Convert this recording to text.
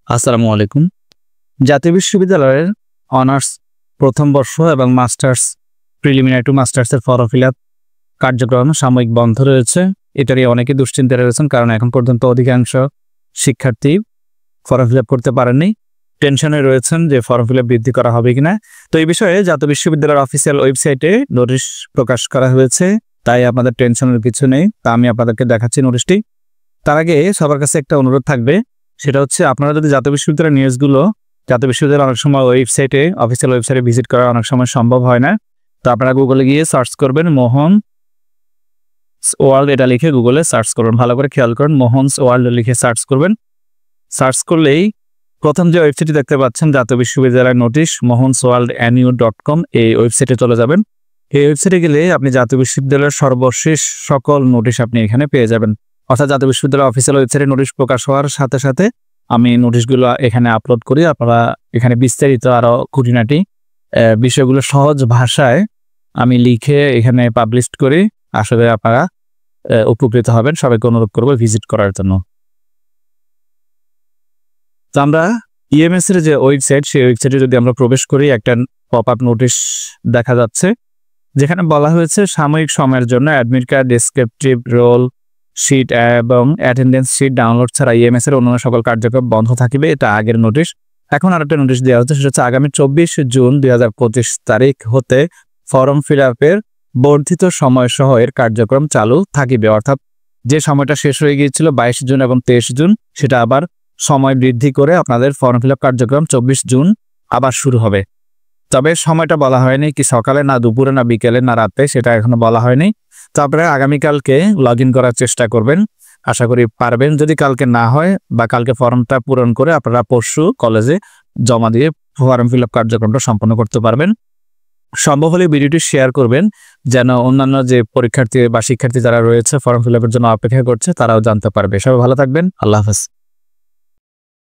আসসালামু আলাইকুম। জাতীয় বিশ্ববিদ্যালয়ের অনার্স প্রথম বর্ষ এবং মাস্টার্স প্রিলিমিনারি টু মাস্টার্সের ফর্ম ফিল আপ কার্যক্রম সাময়িক বন্ধ রয়েছে। এটারই অনেকে দুশ্চিন্তায় রয়েছেন, কারণ এখন পর্যন্ত অধিকাংশ শিক্ষার্থী ফর্ম ফিল আপ করতে পারেননি। টেনশনে রয়েছেন যে ফর্ম ফিল আপ বৃদ্ধি করা হবে কিনা। তো এই বিষয়ে জাতীয় বিশ্ববিদ্যালয়ের অফিসিয়াল ওয়েবসাইটে নোটিশ প্রকাশ করা হয়েছে, তাই আপনাদের টেনশনের কিছু নেই। তা আমি আপনাদেরকে দেখাচ্ছি নোটিশটি। তার আগে সবার কাছে একটা অনুরোধ থাকবে, সেটা হচ্ছে আপনারা যদি জাতীয় বিশ্ববিদ্যালয়ের নিউজগুলো জাতীয় বিশ্ববিদ্যালয়ের অনেক সময় ওয়েবসাইটে অফিসিয়াল ওয়েবসাইটে ভিজিট করা অনেক সময় সম্ভব হয় না, তো আপনারা গুগলে গিয়ে সার্চ করবেন মোহন ওয়ার্ল্ড, এটা লিখে গুগলে সার্চ করবেন। ভালো করে খেয়াল করুন, মোহনস ওয়ার্ল্ড লিখে সার্চ করবেন। সার্চ করলেই প্রথম যে ওয়েবসাইটটি দেখতে পাচ্ছেন জাতীয় বিশ্ববিদ্যালয়ের নোটিশ mohonsworldnu.com, এই ওয়েবসাইটে চলে যাবেন। এই ওয়েবসাইটে গেলে আপনি জাতীয় বিশ্ববিদ্যালয়ের সর্বশেষ সকল নোটিশ আপনি এখানে পেয়ে যাবেন। অর্থাৎ জাতীয় বিশ্ববিদ্যালয় অফিসিয়াল ওয়েবসাইটে নোটিশ প্রকাশ হওয়ার সাথে সাথে আমি নোটিশগুলো এখানে আপলোড করি। আপনারা এখানে বিস্তারিত আরও খুঁটিনাটি বিষয়গুলো সহজ ভাষায় আমি লিখে এখানে পাবলিশ করি। আসলে আপনারা উপকৃত হবেন। সবাইকে অনুরোধ করবো ভিজিট করার জন্য। তো আমরা ইএমএস এর যে ওয়েবসাইট, সেই ওয়েবসাইটে যদি আমরা প্রবেশ করি, একটা পপ আপ নোটিশ দেখা যাচ্ছে যেখানে বলা হয়েছে সাময়িক সময়ের জন্য admit card, descriptive roll sheet এবং অ্যাটেন্ডেন্স শিট ডাউনলোড ছাড়া ইএমএস এর অন্যান্য সকল কার্যক্রম বন্ধ থাকবে। এটা আগের নোটিশ। এখন আরেকটা নোটিশ দেওয়া হচ্ছে, সেটা হচ্ছে আগামী 24 জুন 2025 তারিখ হতে ফর্ম ফিল আপের বর্ধিত সময় সহ এর কার্যক্রম চালু থাকিবে। অর্থাৎ যে সময়টা শেষ হয়ে গিয়েছিল 22 জুন এবং 23 জুন, সেটা আবার সময় বৃদ্ধি করে আপনাদের ফর্ম ফিল আপ কার্যক্রম 24 জুন আবার শুরু হবে। তবে সময়টা বলা হয়নি, কি সকালে না দুপুরে না বিকেলে না রাতে, সেটা এখনো বলা হয়নি। তো আপনারা আগামীকালকে লগ ইন করার চেষ্টা করবেন, আশা করি পারবেন। যদি কালকে না হয় বা কালকে ফর্মটা পূরণ করে আপনারা পরশু কলেজে জমা দিয়ে ফর্ম ফিল আপ কার্যক্রমটা সম্পন্ন করতে পারবেন। সম্ভব হলে ভিডিওটি শেয়ার করবেন, যেন অন্যান্য যে পরীক্ষার্থী বা শিক্ষার্থী যারা রয়েছে ফর্ম ফিল আপের জন্য অপেক্ষা করছে তারাও জানতে পারবে। সবাই ভালো থাকবেন। আল্লাহ হাফেজ।